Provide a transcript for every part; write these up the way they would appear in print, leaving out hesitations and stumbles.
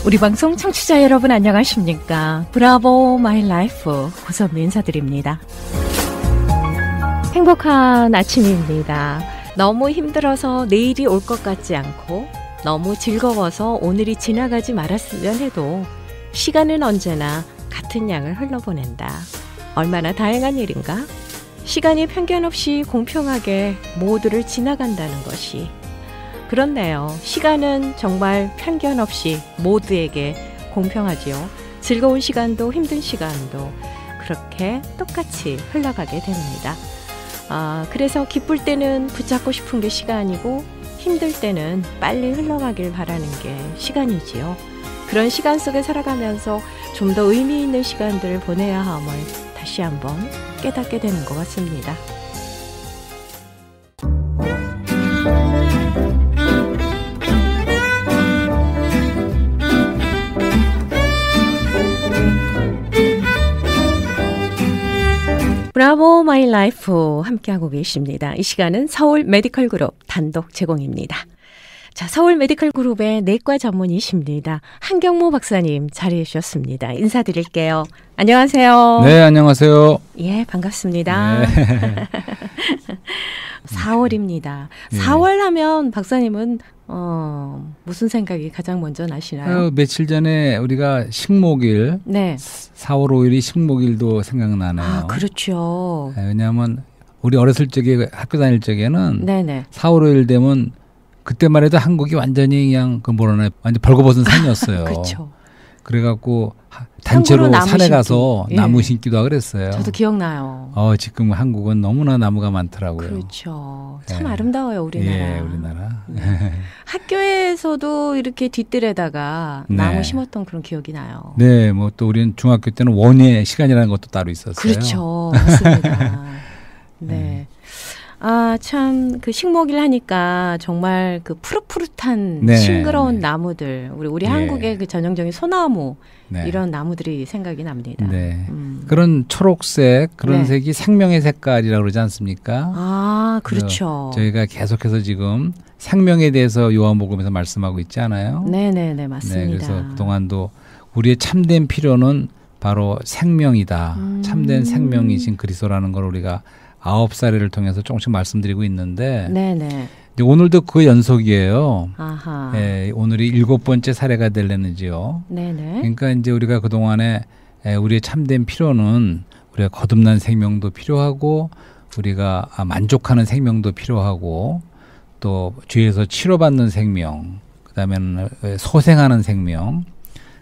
우리 방송 청취자 여러분 안녕하십니까? 브라보 마이 라이프 고선미 인사드립니다. 행복한 아침입니다. 너무 힘들어서 내일이 올 것 같지 않고 너무 즐거워서 오늘이 지나가지 말았으면 해도 시간은 언제나 같은 양을 흘러보낸다. 얼마나 다행한 일인가? 시간이 편견 없이 공평하게 모두를 지나간다는 것이. 그렇네요. 시간은 정말 편견 없이 모두에게 공평하지요. 즐거운 시간도 힘든 시간도 그렇게 똑같이 흘러가게 됩니다. 그래서 기쁠 때는 붙잡고 싶은 게 시간이고 힘들 때는 빨리 흘러가길 바라는 게 시간이지요. 그런 시간 속에 살아가면서 좀 더 의미 있는 시간들을 보내야 함을 다시 한번 깨닫게 되는 것 같습니다. 브라보 마이 라이프 함께하고 계십니다. 이 시간은 서울 메디컬 그룹 단독 제공입니다. 자, 서울 메디컬 그룹의 내과 전문의십니다. 한경모 박사님 자리해 주셨습니다. 인사드릴게요. 안녕하세요. 네, 안녕하세요. 예, 반갑습니다. 네. 4월입니다. 네. 4월 하면 박사님은 무슨 생각이 가장 먼저 나시나요? 며칠 전에 우리가 식목일, 네. 4월 5일이 식목일도 생각나네요. 아, 그렇죠. 네, 왜냐하면 우리 어렸을 적에 학교 다닐 적에는 네네. 4월 5일 되면 그때만 해도 한국이 완전히 그냥 완전 벌거벗은 산이었어요. 그렇죠. 그래갖고 단체로 산에 가서 예. 나무 심기도 하고 그랬어요. 저도 기억나요. 지금 한국은 너무나 나무가 많더라고요. 그렇죠. 참 예. 아름다워요, 우리나라. 예, 우리나라. 학교에서도 이렇게 뒷뜰에다가 네. 나무 심었던 그런 기억이 나요. 네, 뭐 또 우리는 중학교 때는 원예 시간이라는 것도 따로 있었어요. 그렇죠. 맞습니다. 네. 참 그 식목일 하니까 정말 그 푸릇푸릇한 네, 싱그러운 네. 나무들, 우리 예. 한국의 그 전형적인 소나무 네. 이런 나무들이 생각이 납니다. 네. 그런 초록색, 그런 네. 색이 생명의 색깔이라고 그러지 않습니까? 아, 그렇죠. 저희가 계속해서 지금 생명에 대해서 요한복음에서 말씀하고 있잖아요. 네네네, 맞습니다. 네, 그래서 그동안도 우리의 참된 필요는 바로 생명이다. 참된 생명이신 그리스도라는 걸 우리가 9사례를 통해서 조금씩 말씀드리고 있는데 네네. 이제 오늘도 그 연속이에요. 아하. 예, 오늘이 7번째 사례가 되려는지요. 네네. 그러니까 이제 우리가 그동안에 우리의 참된 필요는 우리가 거듭난 생명도 필요하고 우리가 만족하는 생명도 필요하고 또 죄에서 치료받는 생명, 그다음에는 소생하는 생명,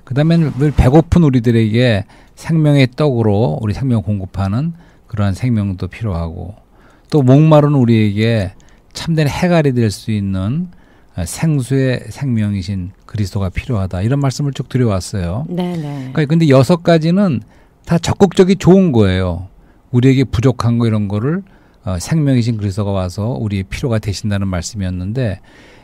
그다음에는 늘 배고픈 우리들에게 생명의 떡으로 우리 생명 공급하는 그러한 생명도 필요하고 또 목마른 우리에게 참된 해갈이 될 수 있는 생수의 생명이신 그리스도가 필요하다. 이런 말씀을 쭉 드려왔어요. 네네. 그러니까 근데 6가지는 다 적극적이 좋은 거예요. 우리에게 부족한 거 이런 거를 생명이신 그리스도가 와서 우리의 필요가 되신다는 말씀이었는데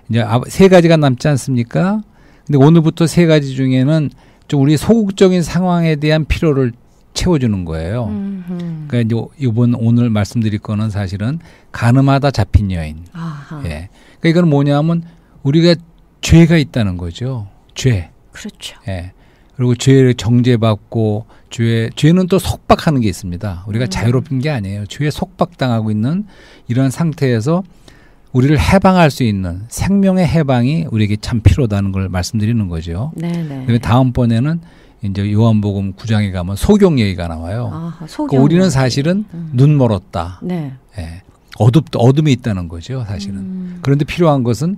이제 3가지가 남지 않습니까? 근데 오늘부터 3가지 중에는 좀 우리 소극적인 상황에 대한 필요를 채워주는 거예요. 그러니까 이제 오늘 말씀드릴 거는 사실은 가늠하다 잡힌 여인. 아하. 예. 그러니까 이건 뭐냐면 우리가 죄가 있다는 거죠. 죄. 그렇죠. 예. 그리고 죄를 정죄받고 죄는 또 속박하는 게 있습니다. 우리가 자유롭은 게 아니에요. 죄에 속박당하고 있는 이런 상태에서 우리를 해방할 수 있는 생명의 해방이 우리에게 참 필요하다는 걸 말씀드리는 거죠. 네네. 그리고 다음번에는 이제 요한복음 9장에 가면 소경 얘기가 나와요. 아하, 그러니까 우리는 사실은 눈 멀었다. 네. 예. 어둠이 있다는 거죠, 사실은. 그런데 필요한 것은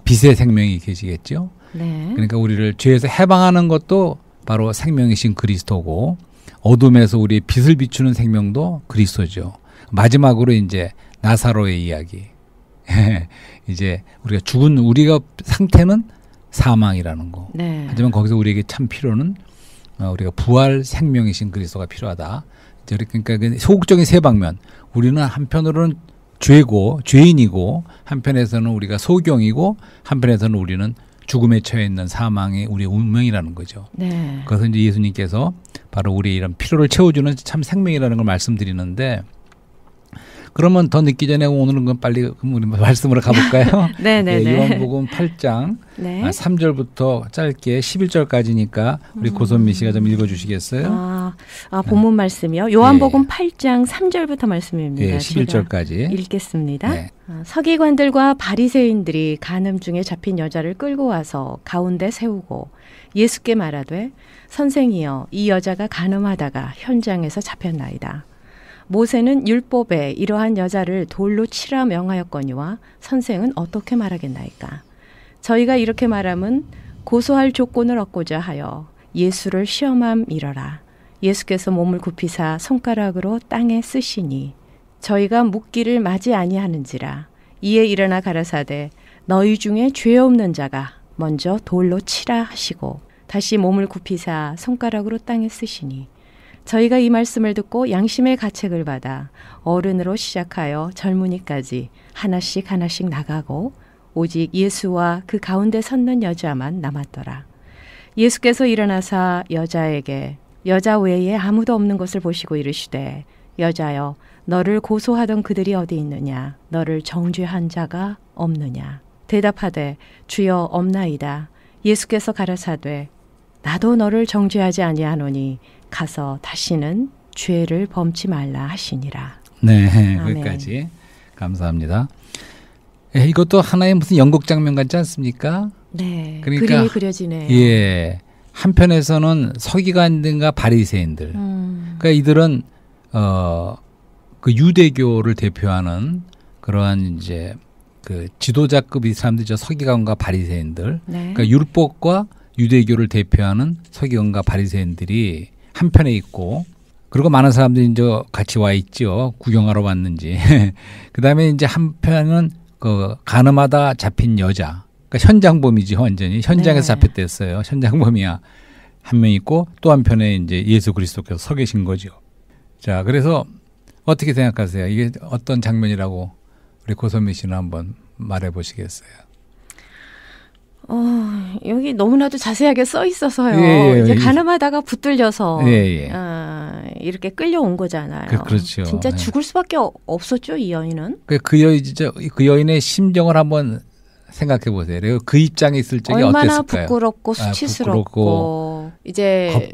빛의 생명이 계시겠죠. 네. 그러니까 우리를 죄에서 해방하는 것도 바로 생명이신 그리스도고 어둠에서 우리의 빛을 비추는 생명도 그리스도죠. 마지막으로 이제 나사로의 이야기. 이제 우리가 죽은 우리가 상태는 사망이라는 거. 네. 하지만 거기서 우리에게 참 필요는 우리가 부활 생명이신 그리스도가 필요하다. 그러니까 소극적인 세 방면. 우리는 한편으로는 죄인이고 한편에서는 우리가 소경이고 한편에서는 우리는 죽음에 처해 있는 사망이 우리의 운명이라는 거죠. 네. 그래서 이제 예수님께서 바로 우리의 이런 필요를 채워주는 참 생명이라는 걸 말씀드리는데 그러면 더 늦기 전에 오늘은 건 빨리 우리 말씀으로 가볼까요? 네네네. 네, 요한복음 8장 네. 3절부터 짧게 11절까지니까 우리 고선미 씨가 좀 읽어주시겠어요? 본문 말씀이요. 요한복음 8장 3절부터 말씀입니다. 예, 11절까지. 읽겠습니다. 네. 서기관들과 바리새인들이 간음 중에 잡힌 여자를 끌고 와서 가운데 세우고 예수께 말하되 선생이여 이 여자가 간음하다가 현장에서 잡혔나이다. 모세는 율법에 이러한 여자를 돌로 치라 명하였거니와 선생은 어떻게 말하겠나이까. 저희가 이렇게 말함은 고소할 조건을 얻고자 하여 예수를 시험함이러라. 예수께서 몸을 굽히사 손가락으로 땅에 쓰시니 저희가 묻기를 마지 아니하는지라. 이에 일어나 가라사대 너희 중에 죄 없는 자가 먼저 돌로 치라 하시고 다시 몸을 굽히사 손가락으로 땅에 쓰시니 저희가 이 말씀을 듣고 양심의 가책을 받아 어른으로 시작하여 젊은이까지 하나씩 하나씩 나가고 오직 예수와 그 가운데 섰는 여자만 남았더라. 예수께서 일어나사 여자에게 여자 외에 아무도 없는 것을 보시고 이르시되 여자여 너를 고소하던 그들이 어디 있느냐 너를 정죄한 자가 없느냐. 대답하되 주여 없나이다. 예수께서 가라사되 나도 너를 정죄하지 아니하노니 가서 다시는 죄를 범치 말라 하시니라. 네, 아멘. 거기까지 감사합니다. 예, 이것도 하나의 무슨 연극 장면 같지 않습니까? 네, 그러니까, 그림이 그려지네요. 예, 한편에서는 서기관들과 바리새인들, 그러니까 이들은 그 유대교를 대표하는 그러한 이제 그 지도자급의 사람들이죠. 서기관과 바리새인들, 네. 그러니까 율법과 유대교를 대표하는 서기관과 바리새인들이 한편에 있고, 그리고 많은 사람들이 이제 같이 와 있죠. 구경하러 왔는지. 그다음에 이제 한편은 그 간음하다 잡힌 여자, 그러니까 현장범이지 완전히 현장에서 네. 잡혔댔어요. 현장범이야 한 명 있고 또 한편에 이제 예수 그리스도께서 서 계신 거죠. 자, 그래서 어떻게 생각하세요? 이게 어떤 장면이라고 우리 고선미 씨는 한번 말해 보시겠어요? 여기 너무나도 자세하게 써 있어서요. 예, 이제 간음하다가 붙들려서 예. 이렇게 끌려온 거잖아요. 그렇죠. 진짜 예. 죽을 수밖에 없었죠, 이 여인은. 그 여인의 심정을 한번 생각해 보세요. 그리고 그 입장에 있을 적에 얼마나 어땠을까요? 부끄럽고 수치스럽고 이제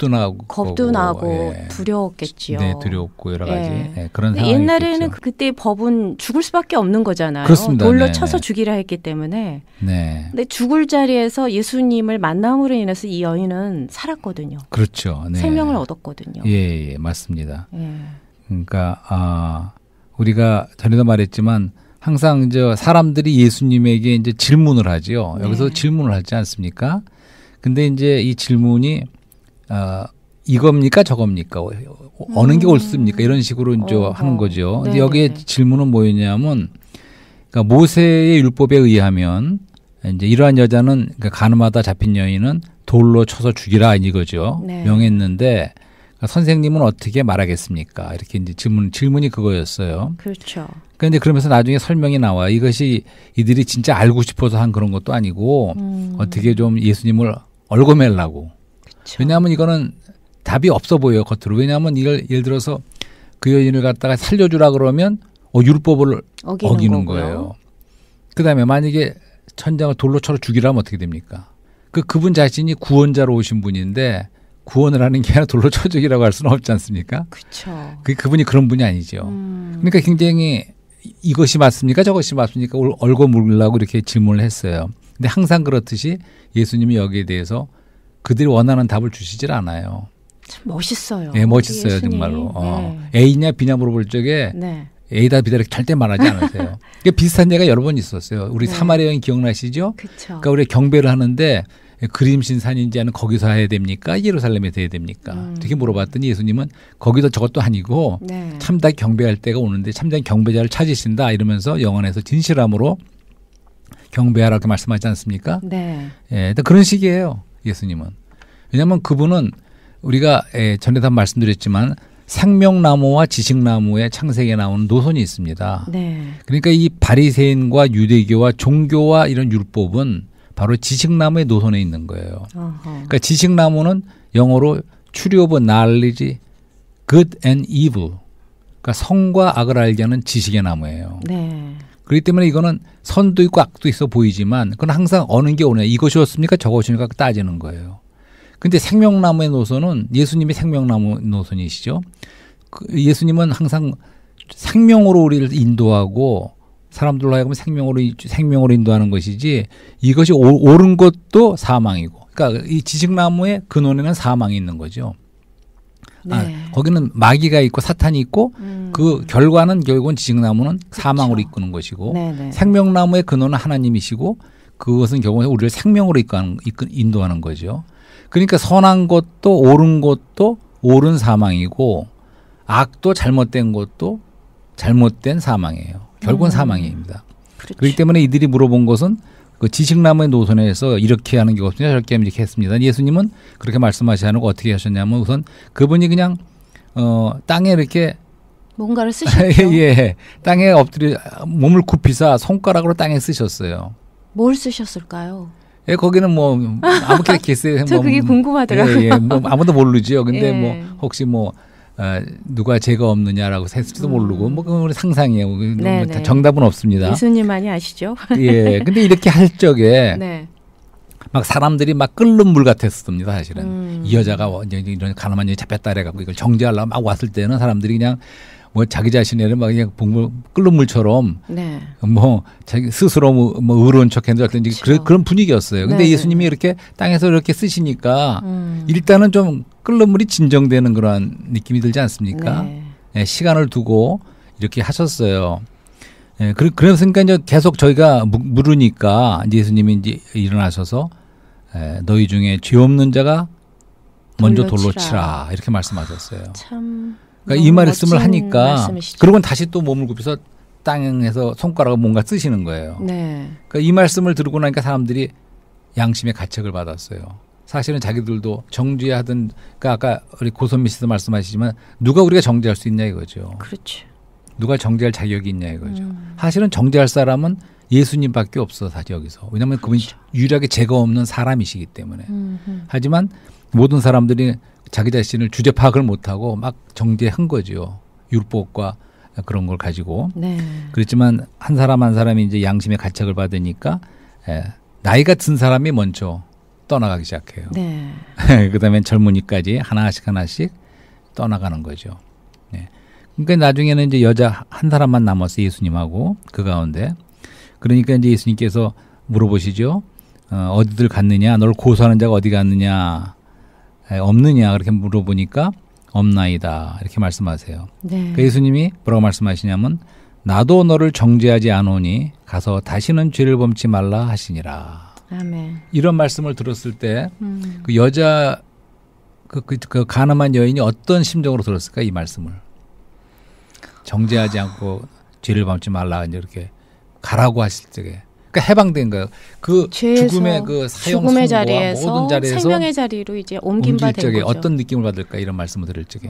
겁도 나고 예. 두려웠겠지요. 네, 두려웠고 여러 가지 예. 예, 그런 상황이 옛날에는 있겠죠. 그때 법은 죽을 수밖에 없는 거잖아요. 그렇습니다. 돌로 네, 쳐서 네. 죽이라 했기 때문에. 네, 근데 죽을 자리에서 예수님을 만남으로 인해서 이 여인은 살았거든요. 그렇죠. 네. 생명을 얻었거든요. 예, 맞습니다. 예. 그러니까 우리가 전에도 말했지만 항상 이제 사람들이 예수님에게 이제 질문을 하지요. 여기서 네. 질문을 하지 않습니까? 근데 이제 이 질문이 이겁니까 저겁니까? 어느 게 옳습니까? 이런 식으로 이제 하는 거죠. 근데 여기에 질문은 뭐였냐면, 그러니까 모세의 율법에 의하면 이제 이러한 여자는 그러니까 간음하다 잡힌 여인은 돌로 쳐서 죽이라 이거죠. 네. 명했는데 선생님은 어떻게 말하겠습니까? 이렇게 이제 질문이 그거였어요. 그렇죠. 그런데 그러면서 나중에 설명이 나와요. 이것이 이들이 진짜 알고 싶어서 한 그런 것도 아니고 어떻게 좀 예수님을 얽어매려고. 그렇죠. 왜냐하면 이거는 답이 없어 보여요, 겉으로. 왜냐하면 이걸 예를 들어서 그 여인을 갖다가 살려주라 그러면 율법을 어기는 거예요. 그다음에 만약에 천장을 돌로 쳐서 죽이라면 어떻게 됩니까? 그분 자신이 구원자로 오신 분인데 구원을 하는 게 아니라 돌로 쳐 죽이라고 할 수는 없지 않습니까? 그렇죠. 그분이 그런 분이 아니죠. 그러니까 굉장히 이것이 맞습니까? 저것이 맞습니까? 얽어 물으려고 이렇게 질문을 했어요. 근데 항상 그렇듯이 예수님이 여기에 대해서 그들이 원하는 답을 주시질 않아요. 참 멋있어요. 네, 멋있어요. 예수님. 정말로. 네. A냐 B냐 물어볼 적에 네. A다 B다 이렇게 절대 말하지 않으세요. 비슷한 예가 여러 번 있었어요. 우리 네. 사마리아 여인 기억나시죠? 그렇죠. 그러니까 우리 경배를 하는데 그림신 산인지는 거기서 해야 됩니까? 예루살렘에서 해야 됩니까? 이렇게 물어봤더니 예수님은 거기도 저것도 아니고 네. 참다 경배할 때가 오는데 참된 경배자를 찾으신다 이러면서 영안에서 진실함으로 경배하라 이렇게 말씀하지 않습니까? 네. 예, 그런 식이에요. 예수님은. 왜냐하면 그분은 우리가 전에도 한 말씀드렸지만 생명나무와 지식나무의 창세기에 나오는 노선이 있습니다. 네. 그러니까 이 바리새인과 유대교와 종교와 이런 율법은 바로 지식나무의 노선에 있는 거예요. 그러니까 지식나무는 영어로 tree of knowledge, good and evil. 그러니까 선과 악을 알게 하는 지식의 나무예요. 네. 그렇기 때문에 이거는 선도 있고 악도 있어 보이지만 그건 항상 어느 게 오냐. 이것이 옳습니까? 저것입니까? 따지는 거예요. 근데 생명나무의 노선은 예수님이 생명나무 노선이시죠. 예수님은 항상 생명으로 우리를 인도하고 사람들로 하여금 생명으로 인도하는 것이지 이것이 옳은 것도 사망이고. 그러니까 이 지식나무의 근원에는 사망이 있는 거죠. 네. 거기는 마귀가 있고 사탄이 있고 그 결과는 결국은 지식나무는 사망으로 그렇죠. 이끄는 것이고 네네. 생명나무의 근원은 하나님이시고 그것은 결국은 우리를 생명으로 인도하는 거죠. 그러니까 선한 것도 옳은 것도 옳은 사망이고 악도 잘못된 것도 잘못된 사망이에요. 결국은 사망입니다. 그렇죠. 그렇기 때문에 이들이 물어본 것은 그 지식나무의 노선에서 이렇게 하는 게 없으냐 저렇게 하면 이렇게 했습니다. 예수님은 그렇게 말씀하지 않고 어떻게 하셨냐면 우선 그분이 그냥 땅에 이렇게 뭔가를 쓰셨죠. 예, 땅에 엎드려 몸을 굽히사 손가락으로 땅에 쓰셨어요. 뭘 쓰셨을까요? 예, 거기는 뭐 아무렇게나 계세요. 저 그게 궁금하더라고요. 예, 예, 뭐 아무도 모르죠. 근데 예. 뭐 혹시 뭐 누가 죄가 없느냐라고 했을지도 모르고 뭐 그건 상상이에요. 뭐 정답은 없습니다. 예수님만이 아시죠? 예, 근데 이렇게 할 적에 네. 막 사람들이 막 끓는 물 같았습니다. 사실은 이 여자가 이런 가늠한 여자 잡혔다 그래갖고 이걸 정죄하려고 막 왔을 때는 사람들이 그냥 뭐 자기 자신을 막 그냥 끓는 물처럼 네. 뭐 자기 스스로 뭐 의로운 척했는지 어떤지 그렇죠. 그런 분위기였어요. 근데 네네. 예수님이 이렇게 땅에서 이렇게 쓰시니까 일단은 좀 끓는 물이 진정되는 그런 느낌이 들지 않습니까? 네. 예, 시간을 두고 이렇게 하셨어요. 예, 그러니까 이제 계속 저희가 물으니까 이제 예수님이 이제 일어나셔서 너희 중에 죄 없는 자가 먼저 돌로 치라 이렇게 말씀하셨어요. 참. 그러니까 이 말씀을 하니까 말씀이시죠. 그러고는 다시 또 몸을 굽혀서 땅에서 손가락을 뭔가 쓰시는 거예요. 네. 그러니까 이 말씀을 들고 나니까 사람들이 양심의 가책을 받았어요. 사실은 자기들도 정죄하던 그러니까 아까 우리 고선미 씨도 말씀하시지만 누가 우리가 정죄할 수 있냐 이거죠. 그렇죠. 누가 정죄할 자격이 있냐 이거죠. 사실은 정죄할 사람은 예수님밖에 없어 사실 여기서. 왜냐하면 그분이 유일하게 죄가 없는 사람이시기 때문에. 하지만 모든 사람들이 자기 자신을 주제 파악을 못하고 막 정죄한 거죠. 율법과 그런 걸 가지고. 네. 그렇지만 한 사람 한 사람이 이제 양심의 가책을 받으니까 나이가 든 사람이 먼저 떠나가기 시작해요. 네. 그다음에 젊은이까지 하나씩 떠나가는 거죠. 네. 그러니까 나중에는 이제 여자 한 사람만 남았어요. 예수님하고 그 가운데. 그러니까 이제 예수님께서 물어보시죠. 어디들 갔느냐? 널 고소하는 자가 어디 갔느냐? 없느냐? 그렇게 물어보니까 없나이다. 이렇게 말씀하세요. 네. 그러니까 예수님이 뭐라고 말씀하시냐면 나도 너를 정죄하지 않으니 가서 다시는 죄를 범치 말라 하시니라. 아멘. 이런 말씀을 들었을 때 그 여자 그 가늠한 여인이 어떤 심정으로 들었을까 이 말씀을 정죄하지 않고 죄를 범치 말라 이렇게 가라고 하실 적에 그러니까 해방된 거예요. 그 죽음의 그 사형 죽음의 선고와 자리에서 모든 자리에서 생명의 자리로 이제 옮긴 바 된 적에 거죠. 어떤 느낌을 받을까 이런 말씀을 들을 적에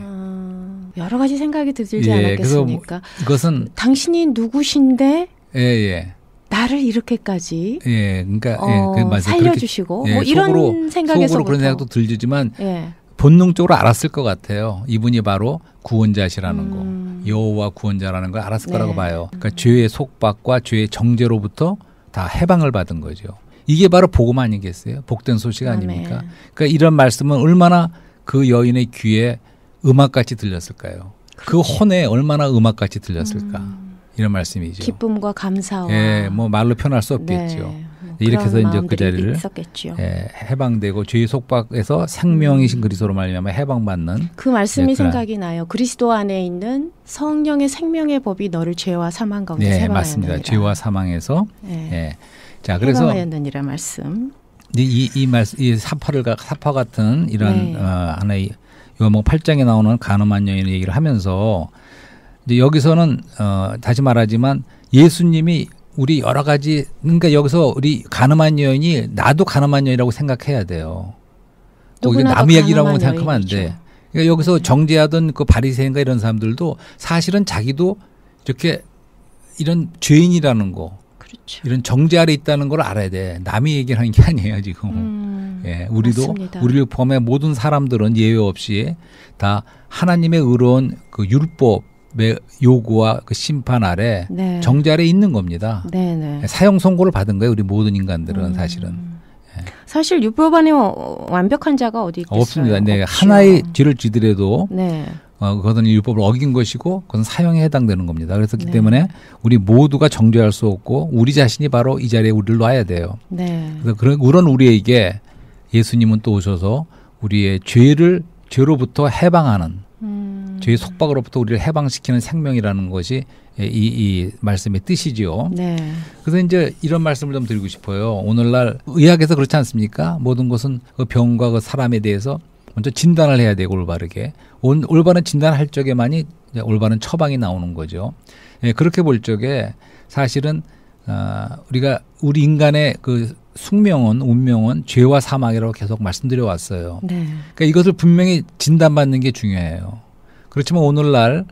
여러 가지 생각이 들지 예, 않았겠습니까? 그래서 이것은 당신이 누구신데 예. 나를 이렇게까지 예, 그러니까 예, 맞아요. 살려주시고 그렇게, 뭐 이런 생각에서부터 속으로 그런 생각도 들지만 예. 본능적으로 알았을 것 같아요. 이분이 바로 구원자시라는 거, 여호와 구원자라는 걸 알았을 네. 거라고 봐요. 그러니까 죄의 속박과 죄의 정죄로부터 다 해방을 받은 거죠. 이게 바로 복음 아니겠어요? 복된 소식 아닙니까? 아멘. 그러니까 이런 말씀은 얼마나 그 여인의 귀에 음악같이 들렸을까요? 그 혼에 얼마나 음악같이 들렸을까? 이런 말씀이죠. 기쁨과 감사와 예, 뭐 말로 표현할 수 없겠죠. 네, 뭐 이렇게 해서 그런 이제 그 자리를 있었겠죠. 예, 해방되고 죄의 속박에서 생명이신 그리스도로 말미암아 해방받는 그 말씀이 예, 그런- 생각이 나요. 그리스도 안에 있는 성령의 생명의 법이 너를 죄와 사망 가운데 네, 해방하였느니라. 맞습니다. 죄와 사망에서 네. 예. 자, 그래서 해방하였느니라 말씀. 이 말씀 이 사파 같은 이런 네. 하나의 요한복음 8장에 나오는 가늠한 여인의 얘기를 하면서 이제 여기서는 다시 말하지만 예수님이 우리 여러 가지 그러니까 여기서 우리 가늠한 여인이 나도 가늠한 여인이라고 생각해야 돼요. 거기 누구나 남 다 얘기라고 가늠한 생각하면 안 돼. 여인이죠. 그러니까 여기서 정죄하던 그 바리새인과 이런 사람들도 사실은 자기도 이렇게 이런 죄인이라는 거, 그렇죠. 이런 정죄 아래 있다는 걸 알아야 돼. 남이 얘기를 하는 게 아니에요 지금. 예, 우리도 맞습니다. 우리를 포함해 모든 사람들은 예외 없이 다 하나님의 의로운 그 율법 요구와 그 심판 아래 네. 정죄 아래 있는 겁니다. 네네. 사형 선고를 받은 거예요. 우리 모든 인간들은 사실은. 사실 율법안에 완벽한 자가 어디 있겠어요? 없습니다. 네, 없죠. 하나의 죄를 지더라도 네. 그것은 율법을 어긴 것이고 그것은 사형에 해당되는 겁니다. 그렇기 네. 때문에 우리 모두가 정죄할 수 없고 우리 자신이 바로 이 자리에 우리를 놔야 돼요. 네. 그래서 그런 우리에게 예수님은 또 오셔서 우리의 죄로부터 해방하는 죄의 속박으로부터 우리를 해방시키는 생명이라는 것이 이 말씀의 뜻이지요. 네. 그래서 이제 이런 말씀을 좀 드리고 싶어요. 오늘날 의학에서 그렇지 않습니까? 모든 것은 그 병과 그 사람에 대해서 먼저 진단을 해야 되고 올바르게. 올바른 진단을 할 적에만이 올바른 처방이 나오는 거죠. 예, 그렇게 볼 적에 사실은 우리 인간의 그 숙명은 운명은 죄와 사망이라고 계속 말씀드려 왔어요. 네. 그러니까 이것을 분명히 진단받는 게 중요해요. 그렇지만 오늘날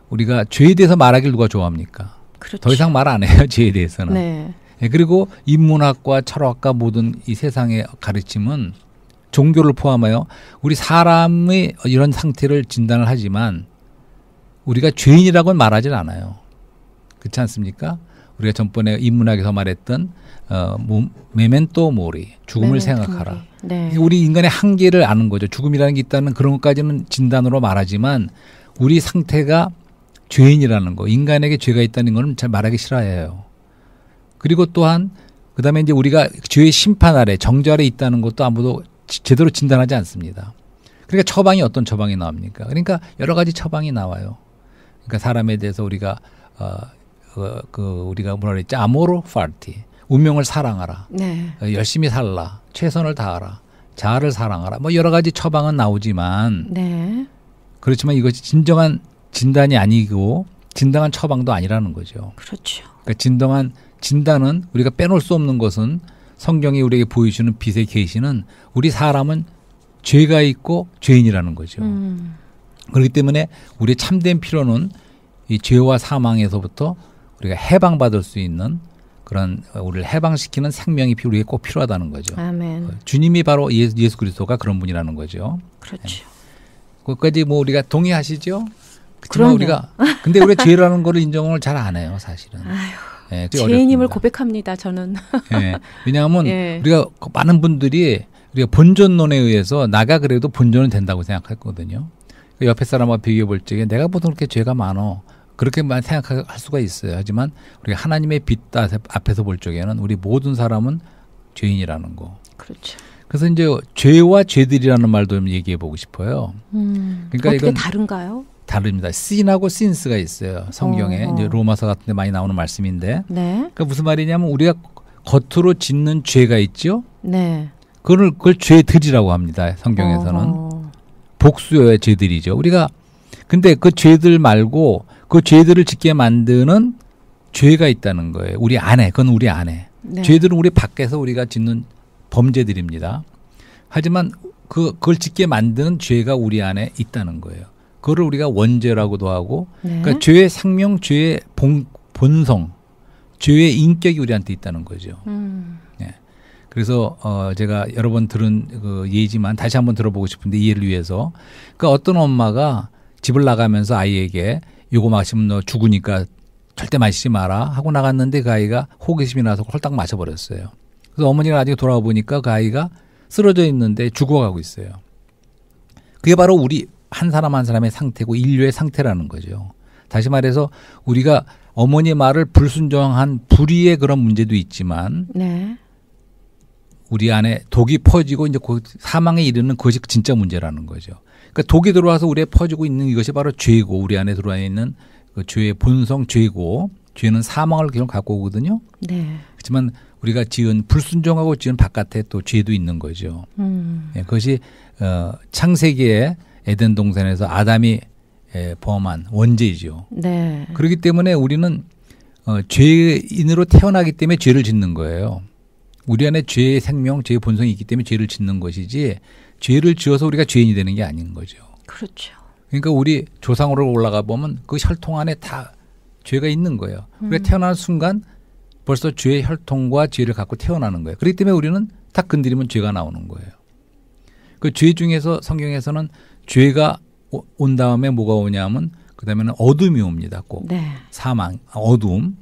우리가 죄에 대해서 말하기를 누가 좋아합니까? 그렇죠. 더 이상 말 안 해요. 죄에 대해서는. 네. 예, 그리고 인문학과 철학과 모든 이 세상의 가르침은 종교를 포함하여 우리 사람의 이런 상태를 진단을 하지만 우리가 죄인이라고는 말하진 않아요. 그렇지 않습니까? 우리가 전번에 인문학에서 말했던 메멘토 모리, 죽음을 생각하라. 네. 우리 인간의 한계를 아는 거죠. 죽음이라는 게 있다는 그런 것까지는 진단으로 말하지만 우리 상태가 죄인이라는 거, 인간에게 죄가 있다는 건 잘 말하기 싫어해요. 그리고 또한 그다음에 이제 우리가 죄의 심판 아래, 정죄 아래 있다는 것도 아무도 제대로 진단하지 않습니다. 그러니까 처방이 어떤 처방이 나옵니까? 그러니까 여러 가지 처방이 나와요. 그러니까 사람에 대해서 우리가 우리가 뭐라 그랬지? 아모르 파티. 운명을 사랑하라. 네. 열심히 살라. 최선을 다하라. 자아를 사랑하라. 뭐 여러 가지 처방은 나오지만 네. 그렇지만 이것이 진정한 진단이 아니고 진정한 처방도 아니라는 거죠. 그렇죠. 그러니까 진단은 우리가 빼놓을 수 없는 것은 성경이 우리에게 보여주는 빛의 계시는 우리 사람은 죄가 있고 죄인이라는 거죠. 그렇기 때문에 우리의 참된 필요는 이 죄와 사망에서부터 우리가 해방받을 수 있는 그런 우리를 해방시키는 생명이 우리에게 꼭 필요하다는 거죠. 아멘. 주님이 바로 예수 그리스도가 그런 분이라는 거죠. 그렇죠. 그것까지 뭐 우리가 동의하시죠? 그럼요. 그렇지만 우리가 근데 우리가 죄라는 거를 인정을 잘 안 해요, 사실은. 예, 죄인임을 고백합니다. 저는. 예, 왜냐하면 예. 우리가 많은 분들이 우리가 본전론에 의해서 나가 그래도 본전은 된다고 생각했거든요. 옆에 사람과 비교해 볼 적에 내가 보통 그렇게 죄가 많어 그렇게만 생각할 수가 있어요. 하지만 우리가 하나님의 빛 앞에서 볼 적에는 우리 모든 사람은 죄인이라는 거. 그렇죠. 그래서 이제 죄와 죄들이라는 말도 좀 얘기해 보고 싶어요. 그러니까 어떻게 이건 다른가요? 다릅니다. sin하고 sin스가 있어요. 성경에 이제 로마서 같은 데 많이 나오는 말씀인데. 네. 그러니까 무슨 말이냐면 우리가 겉으로 짓는 죄가 있죠. 네. 그걸 죄들이라고 합니다. 성경에서는. 복수의 죄들이죠. 우리가 근데 그 죄들 말고 그 죄들을 짓게 만드는 죄가 있다는 거예요. 우리 안에. 그건 우리 안에. 네. 죄들은 우리 밖에서 우리가 짓는 범죄들입니다. 하지만 그걸 짓게 만드는 죄가 우리 안에 있다는 거예요. 그거를 우리가 원죄라고도 하고 네. 그러니까 죄의 생명, 죄의 본성, 죄의 인격이 우리한테 있다는 거죠. 네. 그래서 제가 여러 번 들은 그 예지만 다시 한번 들어보고 싶은데 이해를 위해서 그러니까 어떤 엄마가 집을 나가면서 아이에게 요거 마시면 너 죽으니까 절대 마시지 마라 하고 나갔는데 그 아이가 호기심이 나서 홀딱 마셔버렸어요. 그래서 어머니가 나중에 돌아와 보니까 그 아이가 쓰러져 있는데 죽어가고 있어요. 그게 바로 우리 한 사람 한 사람의 상태고 인류의 상태라는 거죠. 다시 말해서 우리가 어머니 말을 불순종한 불의의 그런 문제도 있지만 네. 우리 안에 독이 퍼지고 이제 사망에 이르는 그것이 진짜 문제라는 거죠. 그러니까 독이 들어와서 우리에 퍼지고 있는 이것이 바로 죄고 우리 안에 들어와 있는 그 죄의 본성 죄고 죄는 사망을 기록 갖고 오거든요. 네. 그렇지만 우리가 지은 불순종하고 지은 바깥에 또 죄도 있는 거죠. 예, 그것이 창세기에 에덴 동산에서 아담이 범한 원죄이죠. 네. 그렇기 때문에 우리는 죄인으로 태어나기 때문에 죄를 짓는 거예요. 우리 안에 죄의 생명, 죄의 본성이 있기 때문에 죄를 짓는 것이지 죄를 지어서 우리가 죄인이 되는 게 아닌 거죠. 그렇죠. 그러니까 우리 조상으로 올라가 보면 그 혈통 안에 다 죄가 있는 거예요. 우리가 태어나는 순간 벌써 죄의 혈통과 죄를 갖고 태어나는 거예요. 그렇기 때문에 우리는 딱 건드리면 죄가 나오는 거예요. 그 죄 중에서 성경에서는 죄가 온 다음에 뭐가 오냐면 그다음에는 어둠이 옵니다. 꼭 네. 사망, 어둠.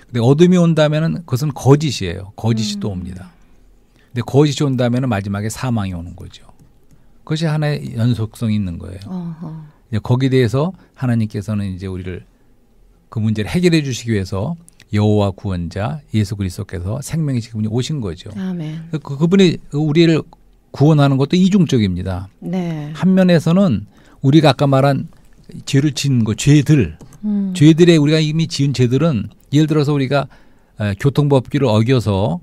근데 어둠이 온다면은 그것은 거짓이에요. 거짓이 또 옵니다. 근데 거짓이 온다면은 마지막에 사망이 오는 거죠. 그것이 하나의 연속성이 있는 거예요. 어허. 이제 거기에 대해서 하나님께서는 이제 우리를 그 문제를 해결해 주시기 위해서 여호와 구원자 예수 그리스도께서 생명이신 분이 오신 거죠. 아멘. 그분이 우리를 구원하는 것도 이중적입니다. 네. 한 면에서는 우리가 아까 말한 죄를 지은 거, 죄들에 우리가 이미 지은 죄들은 예를 들어서 우리가 교통법규를 어겨서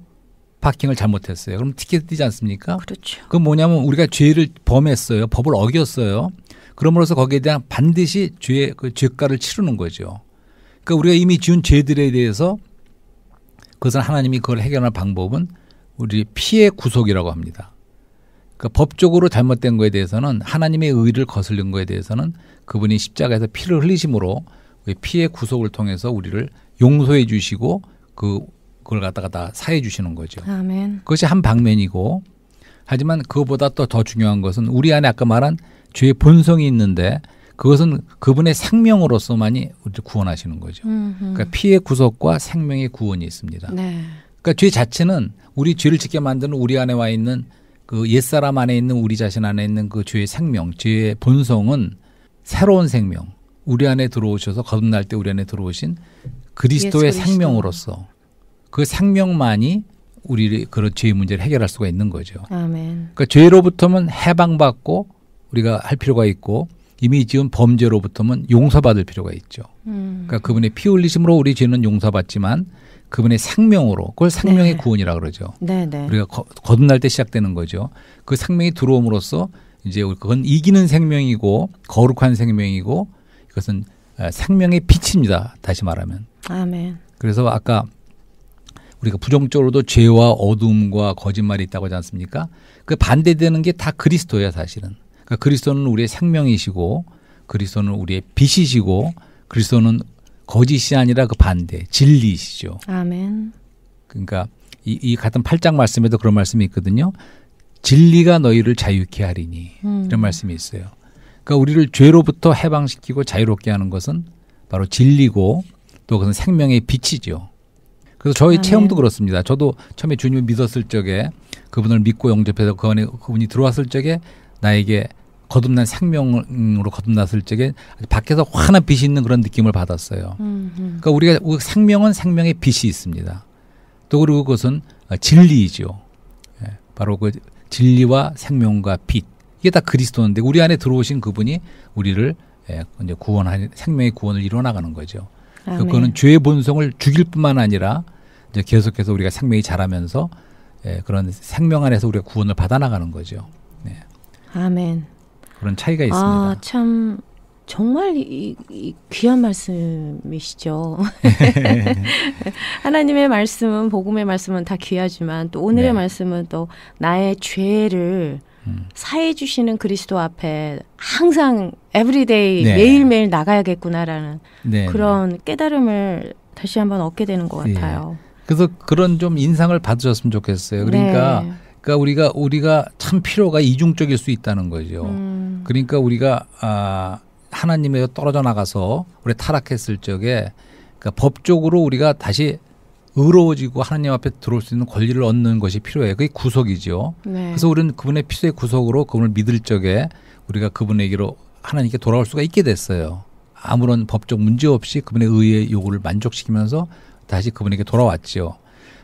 파킹을 잘못했어요. 그럼 티켓 띄지 않습니까? 그렇죠. 그건 뭐냐면 우리가 죄를 범했어요. 법을 어겼어요. 그럼으로써 거기에 대한 반드시 그 죄가를 치르는 거죠. 그러니까 우리가 이미 지은 죄들에 대해서 그것은 하나님이 그걸 해결할 방법은 우리 피해 구속이라고 합니다. 그러니까 법적으로 잘못된 거에 대해서는 하나님의 의를 거슬린 거에 대해서는 그분이 십자가에서 피를 흘리심으로 피해 구속을 통해서 우리를 용서해 주시고 그걸 갖다가 다 사해 주시는 거죠. 아멘. 그것이 한 방면이고 하지만 그것보다 또 더 중요한 것은 우리 안에 아까 말한 죄의 본성이 있는데 그것은 그분의 생명으로서만이 우리를 구원하시는 거죠. 그러니까 피해 구속과 생명의 구원이 있습니다. 네. 그러니까 죄 자체는 우리 죄를 짓게 만드는 우리 안에 와 있는 그 옛사람 안에 있는 우리 자신 안에 있는 그 죄의 생명, 죄의 본성은 새로운 생명, 우리 안에 들어오셔서 거듭날 때 우리 안에 들어오신 그리스도의 생명으로서 그 생명만이 우리 그런 죄의 문제를 해결할 수가 있는 거죠. 아멘. 그러니까 죄로부터는 해방받고 우리가 할 필요가 있고 이미 지은 범죄로부터는 용서받을 필요가 있죠. 그러니까 그분의 피 흘리심으로 우리 죄는 용서받지만 그분의 생명으로 그걸 생명의 네. 구원이라고 그러죠. 네네. 우리가 거듭날 때 시작되는 거죠. 그 생명이 들어옴으로써 이제 그건 이기는 생명이고 거룩한 생명이고 이것은 생명의 빛입니다. 다시 말하면. 아멘. 그래서 아까 우리가 부정적으로도 죄와 어둠과 거짓말이 있다고 하지 않습니까? 그 반대되는 게 다 그리스도예요, 사실은. 그러니까 그리스도는 우리의 생명이시고 그리스도는 우리의 빛이시고 그리스도는 거짓이 아니라 그 반대, 진리이시죠. 아멘. 그러니까 이 같은 8장 말씀에도 그런 말씀이 있거든요. 진리가 너희를 자유케 하리니 이런 말씀이 있어요. 그러니까 우리를 죄로부터 해방시키고 자유롭게 하는 것은 바로 진리고 또 그것은 생명의 빛이죠. 그래서 저희 체험도 그렇습니다. 저도 처음에 주님을 믿었을 적에 그분을 믿고 영접해서 그 안에 그분이 들어왔을 적에 나에게 거듭난 생명으로 거듭났을 적에 밖에서 환한 빛이 있는 그런 느낌을 받았어요. 그러니까 우리가 생명은 생명의 빛이 있습니다. 또 그리고 그것은 진리이죠. 바로 그 진리와 생명과 빛. 이게 다 그리스도인데 우리 안에 들어오신 그분이 우리를 이제 구원하는 생명의 구원을 이루어 나가는 거죠. 그거는 죄의 본성을 죽일 뿐만 아니라 이제 계속해서 우리가 생명이 자라면서 그런 생명 안에서 우리가 구원을 받아 나가는 거죠. 네. 아멘. 그런 차이가 있습니다. 아, 참 정말 이 귀한 말씀이시죠. 하나님의 말씀은 복음의 말씀은 다 귀하지만 또 오늘의 말씀은 또 나의 죄를 사해 주시는 그리스도 앞에 항상 에브리데이 매일매일 나가야겠구나라는 그런 깨달음을 다시 한번 얻게 되는 것 같아요. 그래서 그런 좀 인상을 받으셨으면 좋겠어요. 그러니까 우리가 참 필요가 이중적일 수 있다는 거죠. 그러니까 우리가 하나님에서 떨어져 나가서 우리 타락했을 적에 그러니까 법적으로 우리가 다시 의로워지고 하나님 앞에 들어올 수 있는 권리를 얻는 것이 필요해요. 그게 구속이죠. 그래서 우리는 그분의 피수의 구속으로 그분을 믿을 적에 우리가 그분에게로 하나님께 돌아올 수가 있게 됐어요. 아무런 법적 문제 없이 그분의 의의 요구를 만족시키면서 다시 그분에게 돌아왔죠.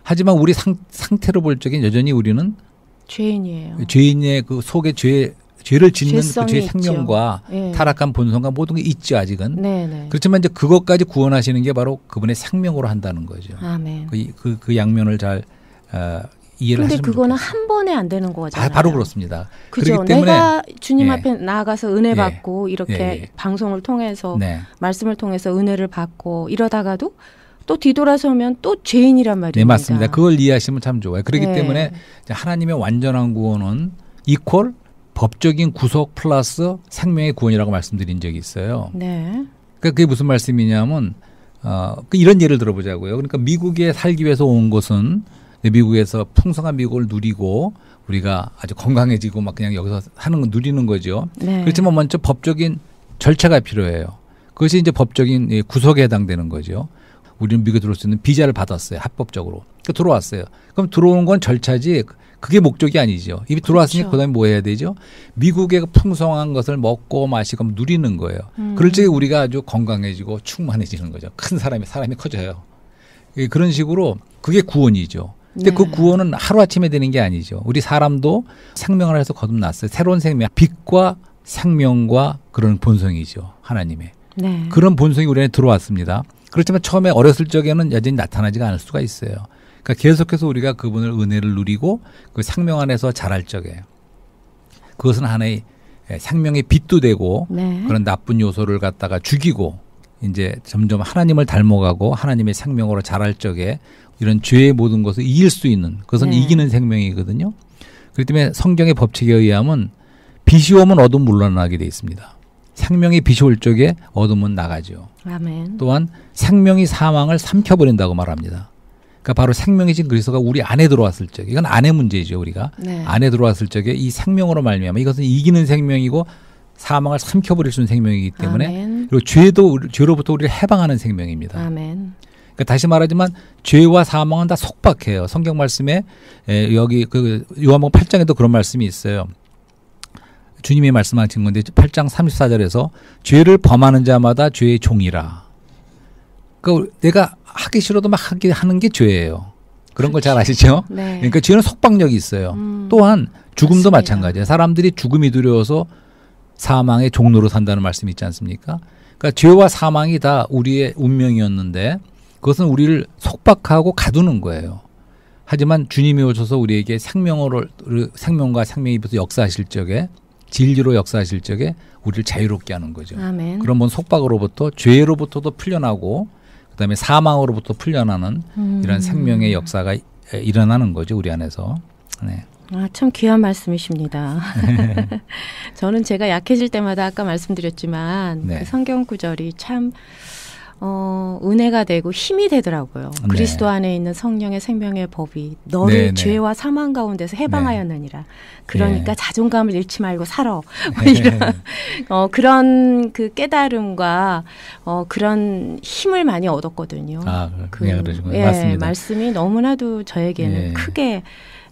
하지만 우리 상태로 볼 적엔 여전히 우리는 죄인이에요. 죄인의 그 속에 죄를 짓는 그 죄의 있죠. 생명과 타락한 본성과 모든 게 있죠, 아직은. 네네. 그렇지만 이제 그것까지 구원하시는 게 바로 그분의 생명으로 한다는 거죠. 아멘. 그 양면을 잘 이해를 하시면 근데 그거는 좋겠어요. 한 번에 안 되는 거잖아요. 바로 그렇습니다. 그죠. 그렇기 때문에 내가 주님 앞에 나아가서 은혜 받고 이렇게 예. 방송을 통해서 말씀을 통해서 은혜를 받고 이러다가도 또 뒤돌아서면 또 죄인이란 말입니다. 네, 맞습니다. 그걸 이해하시면 참 좋아요. 그렇기 때문에 하나님의 완전한 구원은 이퀄 법적인 구속 플러스 생명의 구원이라고 말씀드린 적이 있어요. 네. 그러니까 그게 무슨 말씀이냐면 이런 예를 들어보자고요. 그러니까 미국에 살기 위해서 온 것은 미국에서 풍성한 미국을 누리고 우리가 아주 건강해지고 막 그냥 여기서 하는 거 누리는 거죠. 그렇지만 먼저 법적인 절차가 필요해요. 그것이 이제 법적인 구속에 해당되는 거죠. 우리는 미국에 들어올 수 있는 비자를 받았어요. 합법적으로. 그러니까 들어왔어요. 그럼 들어오는 건 절차지 그게 목적이 아니죠. 이미 들어왔으니 그다음에 뭐 해야 되죠? 미국의 풍성한 것을 먹고 마시고 누리는 거예요. 그럴 적에 우리가 아주 건강해지고 충만해지는 거죠. 큰 사람이 커져요. 그런 식으로 그게 구원이죠. 근데 그 구원은 하루아침에 되는 게 아니죠. 우리 사람도 생명을 해서 거듭났어요. 새로운 생명, 빛과 생명과 그런 본성이죠. 하나님의. 네. 그런 본성이 우리 안에 들어왔습니다. 그렇지만 처음에 어렸을 적에는 여전히 나타나지가 않을 수가 있어요. 그러니까 계속해서 우리가 그분을 은혜를 누리고 그 생명 안에서 자랄 적에 그것은 하나의 생명의 빛도 되고 네. 그런 나쁜 요소를 갖다가 죽이고 이제 점점 하나님을 닮아가고 하나님의 생명으로 자랄 적에 이런 죄의 모든 것을 이길 수 있는 그것은 네. 이기는 생명이거든요. 그렇기 때문에 성경의 법칙에 의하면 빛이 오면 어둠 물러나게 돼 있습니다. 생명의 빛이 올 적에 어둠은 나가죠. 아멘. 또한 생명이 사망을 삼켜버린다고 말합니다. 그러니까 바로 생명이신 그리스도가 우리 안에 들어왔을 적에 이건 안의 문제죠. 우리가 네. 안에 들어왔을 적에 이 생명으로 말미암아 이것은 이기는 생명이고 사망을 삼켜버릴 수 있는 생명이기 때문에 아멘. 그리고 죄로부터 우리를 해방하는 생명입니다. 아멘. 그러니까 다시 말하지만 죄와 사망은 다 속박해요. 성경 말씀에 여기 그 요한복음 8장에도 그런 말씀이 있어요. 주님이 말씀하신 건데 8장 34절에서 죄를 범하는 자마다 죄의 종이라. 그러니까 내가 하기 싫어도 막 하는 게 죄예요. 그런 걸 잘 아시죠? 네. 그러니까 죄는 속박력이 있어요. 또한 죽음도 맞습니다. 마찬가지예요. 사람들이 죽음이 두려워서 사망의 종로로 산다는 말씀이 있지 않습니까? 그러니까 죄와 사망이 다 우리의 운명이었는데 그것은 우리를 속박하고 가두는 거예요. 하지만 주님이 오셔서 우리에게 생명과 생명이 입어서 역사하실 적에 진리로 역사하실 적에 우리를 자유롭게 하는 거죠. 아멘. 그런 건 속박으로부터 죄로부터도 풀려나고 그다음에 사망으로부터 풀려나는 이런 생명의 역사가 일어나는 거죠. 우리 안에서. 네. 아, 참 귀한 말씀이십니다. 저는 제가 약해질 때마다 아까 말씀드렸지만 네. 그 성경 구절이 참 은혜가 되고 힘이 되더라고요. 네. 그리스도 안에 있는 성령의 생명의 법이 너를 네, 죄와 네. 사망 가운데서 해방하였느니라. 네. 그러니까 네. 자존감을 잃지 말고 살아. 네. 이런 그런 그 깨달음과 그런 힘을 많이 얻었거든요. 아, 그러시군요. 예, 맞습니다. 말씀이 너무나도 저에게는 네. 크게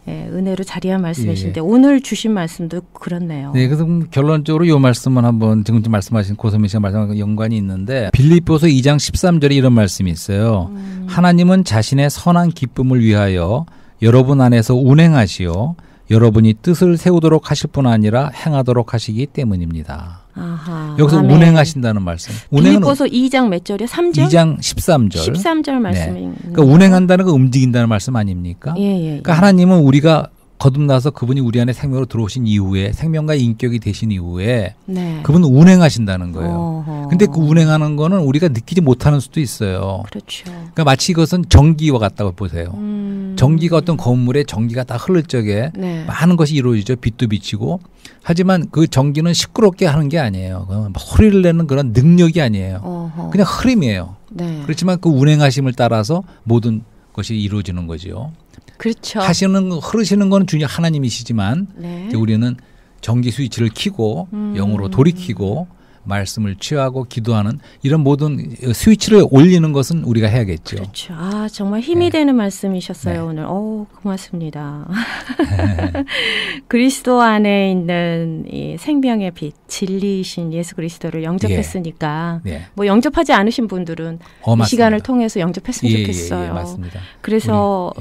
은혜로 자리한 말씀이신데 오늘 주신 말씀도 그렇네요. 네, 그래서 결론적으로 이 말씀은 한번 지금 말씀하신 고소민 씨가 말씀하신 연관이 있는데 빌립보서 2장 13절에 이런 말씀이 있어요. 하나님은 자신의 선한 기쁨을 위하여 여러분 안에서 운행하시어 여러분이 뜻을 세우도록 하실 뿐 아니라 행하도록 하시기 때문입니다. 아하, 여기서 아멘. 운행하신다는 말씀. 빌립보서 2장 몇 절이요? 3절? 2장 13절. 13절 말씀이. 네. 그러니까 운행한다는 건 움직인다는 말씀 아닙니까? 예. 그러니까 하나님은 우리가 거듭나서 그분이 우리 안에 생명으로 들어오신 이후에 생명과 인격이 되신 이후에 네. 그분은 운행하신다는 거예요. 근데 그 운행하는 거는 우리가 느끼지 못하는 수도 있어요. 그렇죠. 그러니까 마치 이것은 전기와 같다고 보세요. 전기가 어떤 건물에 전기가 다 흐를 적에 네. 많은 것이 이루어지죠. 빛도 비치고. 하지만 그 전기는 시끄럽게 하는 게 아니에요. 소리를 내는 그런 능력이 아니에요. 그냥 흐름이에요. 네. 그렇지만 그 운행하심을 따라서 모든 것이 이루어지는 거죠. 그렇죠. 흐르시는 건 주님 하나님이시지만 네. 우리는 전기 스위치를 켜고 영으로 돌이키고 말씀을 취하고 기도하는 이런 모든 스위치를 올리는 것은 우리가 해야겠죠. 그렇죠. 아, 정말 힘이 네. 되는 말씀이셨어요. 네. 오늘. 고맙습니다. 그리스도 안에 있는 이 생명의 빛, 진리이신 예수 그리스도를 영접했으니까 예. 뭐 영접하지 않으신 분들은 이 시간을 통해서 영접했으면 좋겠어요. 예, 맞습니다. 그래서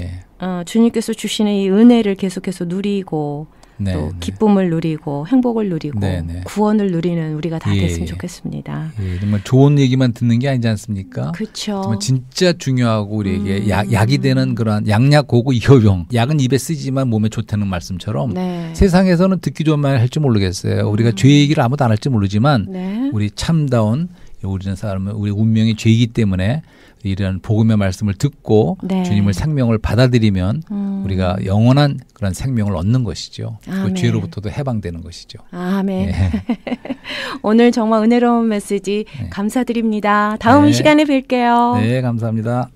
주님께서 주시는 이 은혜를 계속해서 누리고 네, 또 기쁨을 누리고 행복을 누리고 구원을 누리는 우리가 다 됐으면 좋겠습니다. 정말 좋은 얘기만 듣는 게 아니지 않습니까? 그렇죠. 정말 진짜 중요하고 우리에게 약이 되는 그런 양약 고고 이효병. 약은 입에 쓰지만 몸에 좋다는 말씀처럼 세상에서는 듣기 좋은 말 할 줄 모르겠어요. 우리가 죄 얘기를 아무도 안 할지 모르지만 우리 참다운 우리는 사람은 우리 운명이 죄이기 때문에 이런 복음의 말씀을 듣고 주님을 생명을 받아들이면 우리가 영원한 그런 생명을 얻는 것이죠. 그 죄로부터도 해방되는 것이죠. 아멘. 오늘 정말 은혜로운 메시지 감사드립니다. 다음 시간에 뵐게요. 네, 감사합니다.